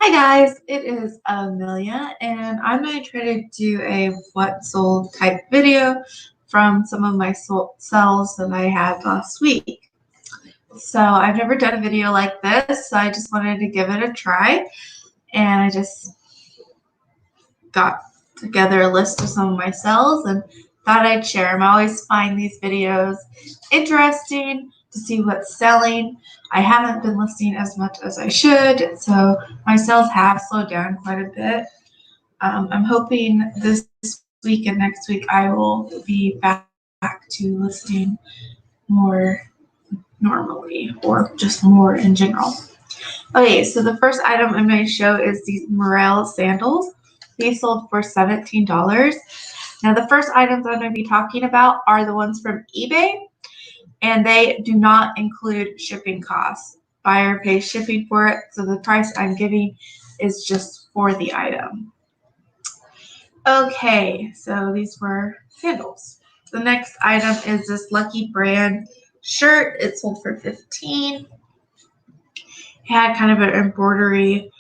Hi guys, it is Amelia and I'm going to try to do a what sold type video from some of my sales that I had last week. So I've never done a video like this, so I just wanted to give it a try, and I just got together a list of some of my sales and thought I'd share them. I always find these videos interesting to see what's selling. I haven't been listing as much as I should, so my sales have slowed down quite a bit. I'm hoping this week and next week I will be back to listing more normally, or just more in general. Okay, so the first item I'm going to show is these Morel sandals. These sold for $17. Now the first items I'm going to be talking about are the ones from eBay, and they do not include shipping costs. Buyer pays shipping for it, so the price I'm giving is just for the item. Okay, so these were sandals. The next item is this Lucky Brand shirt. It sold for $15. It had kind of an embroidery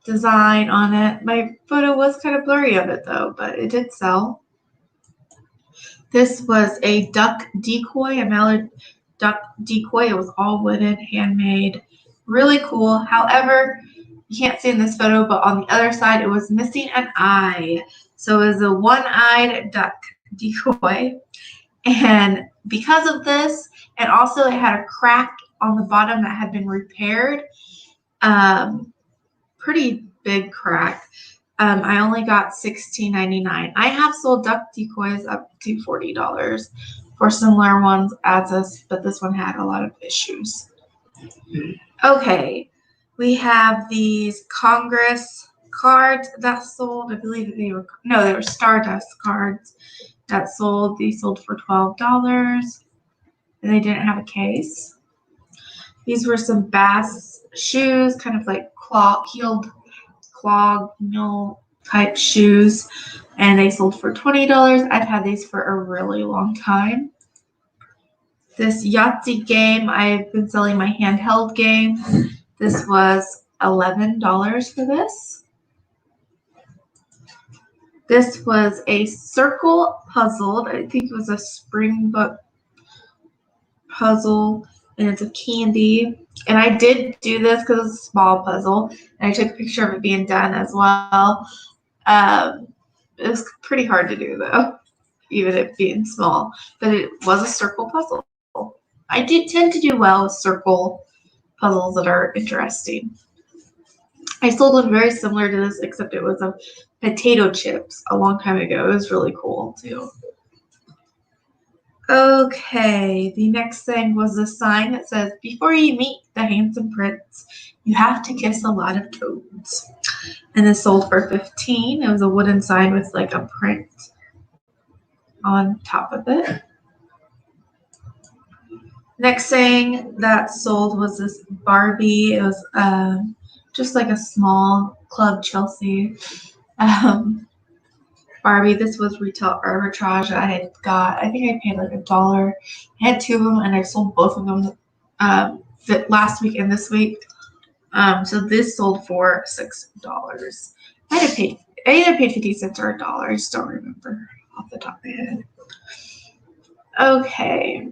design on it. My photo was kind of blurry of it though, but it did sell. This was a duck decoy, a mallard duck decoy. It was all wooden, handmade, really cool. However, you can't see in this photo, but on the other side, it was missing an eye. So it was a one-eyed duck decoy. And because of this, and also it had a crack on the bottom that had been repaired, pretty big crack. I only got $16.99. I have sold duck decoys up to $40 for similar ones as this, but this one had a lot of issues. Okay, we have these Congress cards that sold. I believe they were Stardust cards that sold. These sold for $12, and they didn't have a case. These were some Bass shoes, kind of like heeled clog mule type shoes, and they sold for $20. I've had these for a really long time. This Yahtzee game, I've been selling my handheld game. This was $11 for this. This was a circle puzzle. I think it was a Springbok puzzle, and it's a candy. And I did do this because it's a small puzzle, and I took a picture of it being done as well. It was pretty hard to do though, even it being small, but it was a circle puzzle. I do tend to do well with circle puzzles that are interesting. I sold one very similar to this, except it was of potato chips a long time ago. It was really cool too. Okay, the next thing was a sign that says, "Before you meet the handsome prince, you have to kiss a lot of toads." And this sold for $15. It was a wooden sign with like a print on top of it. Next thing that sold was this Barbie. It was just like a small Club Chelsea Barbie. This was retail arbitrage I had got. I think I paid like $1. I had two of them, and I sold both of them last week and this week. So this sold for $6. I either paid 50 cents or $1. I just don't remember off the top of my head. Okay.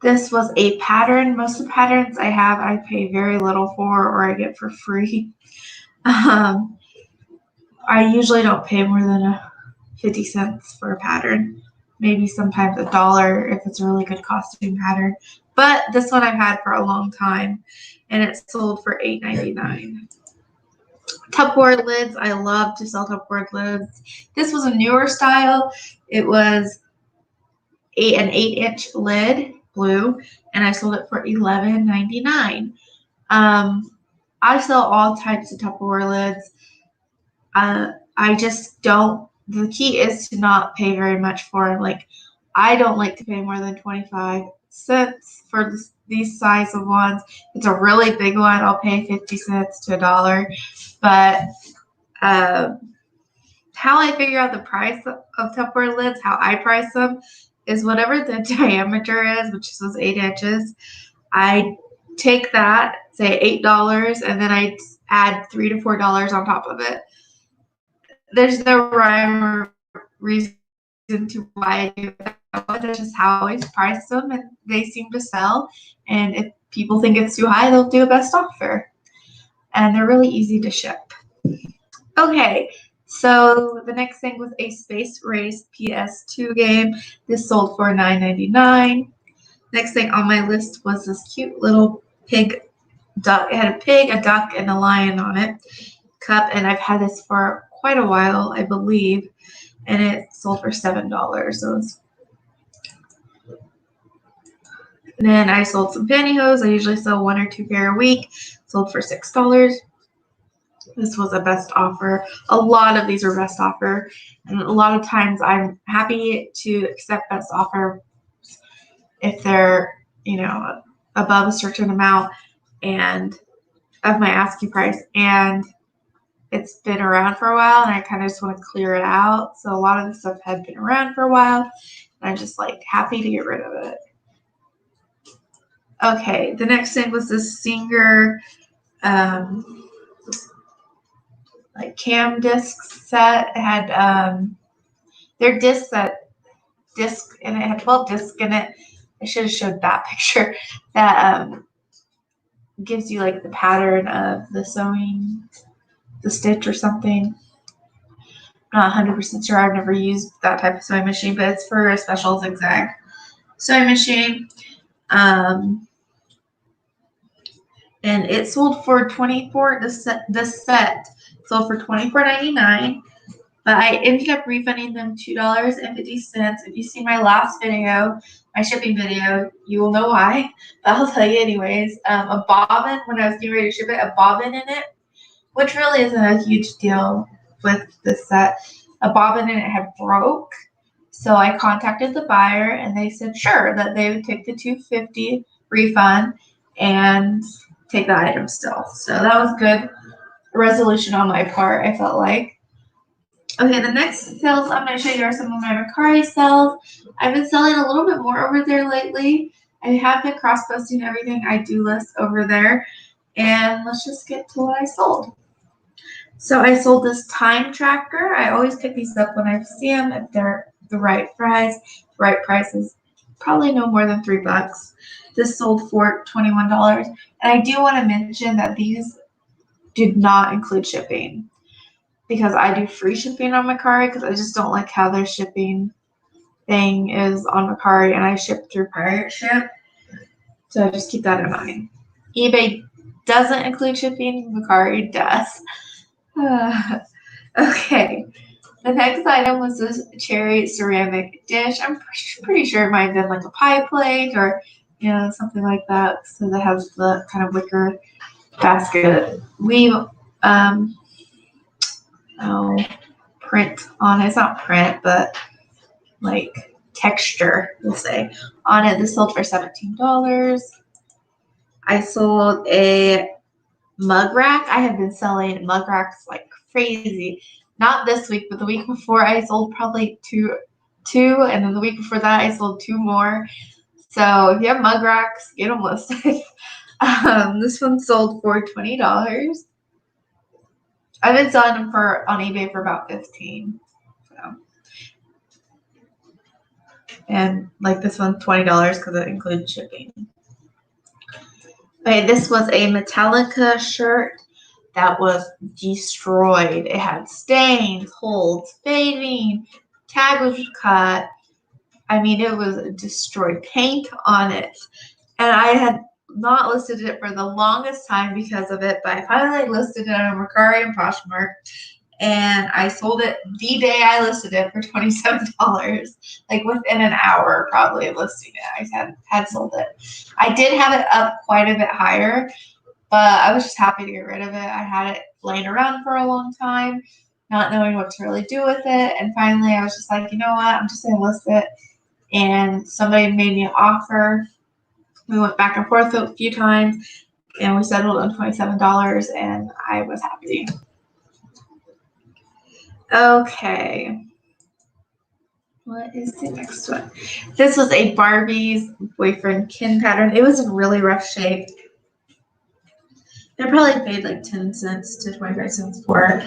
This was a pattern. Most of the patterns I have, I pay very little for, or I get for free. I usually don't pay more than 50 cents for a pattern. Maybe sometimes $1 if it's a really good costume pattern. But this one I've had for a long time, and it sold for $8.99. Tupperware lids. I love to sell Tupperware lids. This was a newer style. It was an 8-inch lid, blue, and I sold it for $11.99. I sell all types of Tupperware lids. I just don't. The key is to not pay very much for them. Like, I don't like to pay more than 25 cents for these size of ones. If it's a really big one, I'll pay 50 cents to $1. But how I figure out the price of Tupperware lids, how I price them, is whatever the diameter is, which was 8 inches. I take that, say $8, and then I add $3 to $4 on top of it. There's no rhyme or reason to why I do that. That's just how I always price them, and they seem to sell. And if people think it's too high, they'll do a best offer. And they're really easy to ship. Okay, so the next thing was a Space Race PS2 game. This sold for $9.99. Next thing on my list was this cute little pig duck. It had a pig, a duck, and a lion on it. Cup, and I've had this for quite a while, I believe, and it sold for $7. So then I sold some pantyhose. I usually sell 1 or 2 pair a week. Sold for $6. This was a best offer. A lot of these were best offer, and a lot of times I'm happy to accept best offer if they're, above a certain amount and of my asking price, and it's been around for a while, and I kind of just want to clear it out. So a lot of the stuff had been around for a while, and I'm just like happy to get rid of it. Okay, the next thing was this Singer like cam disc set. It had their disc, and it had 12 discs in it. I should have showed that picture. That gives you like the pattern of the sewing, the stitch or something. I'm not 100% sure. I've never used that type of sewing machine, but it's for a special zigzag sewing machine. And it sold for the set sold for $24.99, but I ended up refunding them $2.50. If you see my last video, my shipping video, you will know why, but I'll tell you anyways. A bobbin, when I was getting ready to ship it, a bobbin in it, which really isn't a huge deal with this set. A bobbin in it had broke, so I contacted the buyer, and they said sure, that they would take the $2.50 refund and take the item still. So that was good resolution on my part, I felt like. Okay, the next sales I'm going to show you are some of my Mercari sales. I've been selling a little bit more over there lately. I have been cross-posting everything I do list over there. And let's just get to what I sold. So I sold this time tracker. I always pick these up when I see them if they're the right price. The right price is probably no more than $3. This sold for $21. And I do want to mention that these did not include shipping, because I do free shipping on Mercari, because I just don't like how their shipping thing is on Mercari, and I ship through Pirate Ship. So just keep that in mind. eBay doesn't include shipping. Mercari does. Okay. The next item was this cherry ceramic dish. I'm pretty sure it might have been like a pie plate or, something like that. So that has the kind of wicker basket weave print on it. It's not print, but like texture, we'll say, on it. This sold for $17. I sold a mug rack. I have been selling mug racks like crazy. Not this week, but the week before I sold probably two, and then the week before that I sold 2 more. So if you have mug racks, get them listed. This one sold for $20. I've been selling them on eBay for about $15. So. And like this one, $20 because it includes shipping. Okay, this was a Metallica shirt that was destroyed. It had stains, holes, fading, tag was cut. I mean, it was destroyed. Paint on it. And I had not listed it for the longest time because of it, but I finally listed it on Mercari and Poshmark, and I sold it the day I listed it for $27, like within an hour probably of listing it. I had sold it. I did have it up quite a bit higher, but I was just happy to get rid of it. I had it laying around for a long time, not knowing what to really do with it, and finally I was just like, you know what, I'm just going to list it, and somebody made me an offer. We went back and forth a few times, and we settled on $27, and I was happy. Okay. What is the next one? This was a Barbie's boyfriend Ken pattern. It was in really rough shape. I probably paid like 10 cents to 25 cents for it.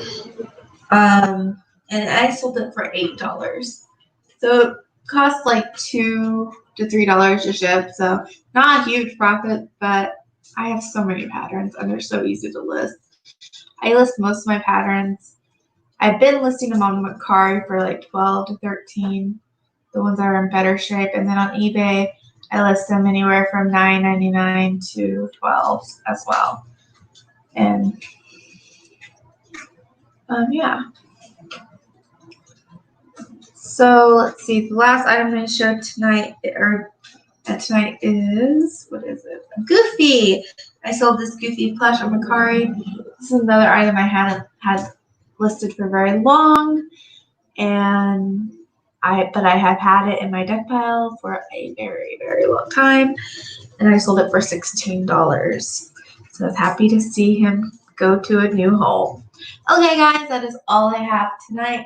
And I sold it for $8. So it cost like $2 to $3 to ship. So not a huge profit, but I have so many patterns and they're so easy to list. I list most of my patterns. I've been listing them on Mercari for like 12 to 13, the ones that are in better shape. And then on eBay, I list them anywhere from $9.99 to $12 as well. And yeah. So let's see. The last item I'm going to show tonight, tonight is, what is it? Goofy. I sold this Goofy plush on Mercari. This is another item I hadn't had listed for very long, and I have had it in my deck pile for a very, very long time, and I sold it for $16. So I was happy to see him go to a new home. Okay, guys, that is all I have tonight.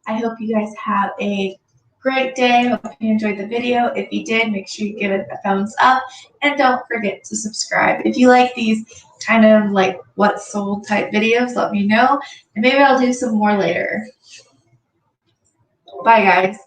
I hope you guys have a great day. Hope you enjoyed the video. If you did, make sure you give it a thumbs up and don't forget to subscribe. If you like these kind of like what sold type videos, let me know and maybe I'll do some more later. Bye, guys.